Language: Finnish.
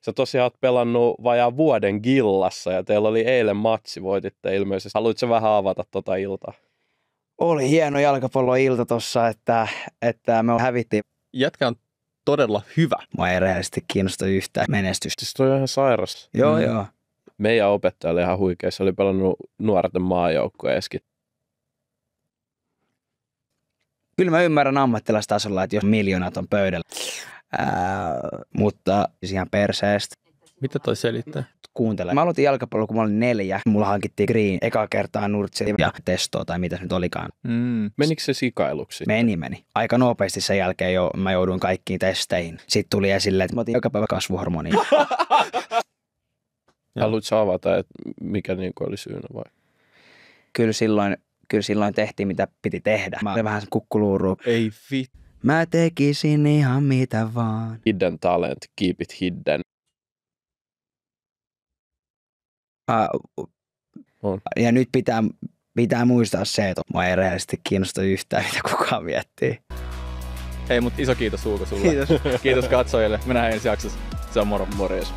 Sä tosiaan oot pelannut vajaa vuoden Gillassa ja teillä oli eilen matsi, voititte ilmeisesti. Haluatko vähän avata tota iltaa? Oli hieno jalkapalloilta tossa, että me hävittiin. Jätkä on todella hyvä. Mua ei rehellisesti kiinnosta yhtään menestystä. Siis toi on ihan sairas. Joo. Meidän opettaja oli ihan huikea. Se oli pelannut nuorten maajoukkueeskin. Kyllä mä ymmärrän ammattilaistasolla, että jos miljoonat on pöydällä. Mutta siis ihan perseestä. Mitä toi selittää? Kuuntele. Mä aloitin jalkapalloa, kun mä olin 4. Mulla hankittiin green eka kertaa nurtsia ja testoa tai mitä se nyt olikaan. Menikö se sikailuksi? Meni. Aika nopeasti sen jälkeen jo mä jouduin kaikkiin testeihin. Sitten tuli esille, että mä otin joka päivä kasvuhormonia. Haluatko avata, että mikä niinku oli syynä vai? Kyllä silloin tehtiin mitä piti tehdä. Mä olin vähän kukkuluuru. Ei vittu. Mä tekisin ihan mitä vaan. Hidden talent, keep it hidden. Ja nyt pitää muistaa se, että mua ei rehellisesti kiinnosta yhtään, mitä kukaan miettii. Hei, mut iso kiitos Hugo sulle. Kiitos. Kiitos katsojille. Me nähdään ensi jaksossa. Se on moro. Morjes.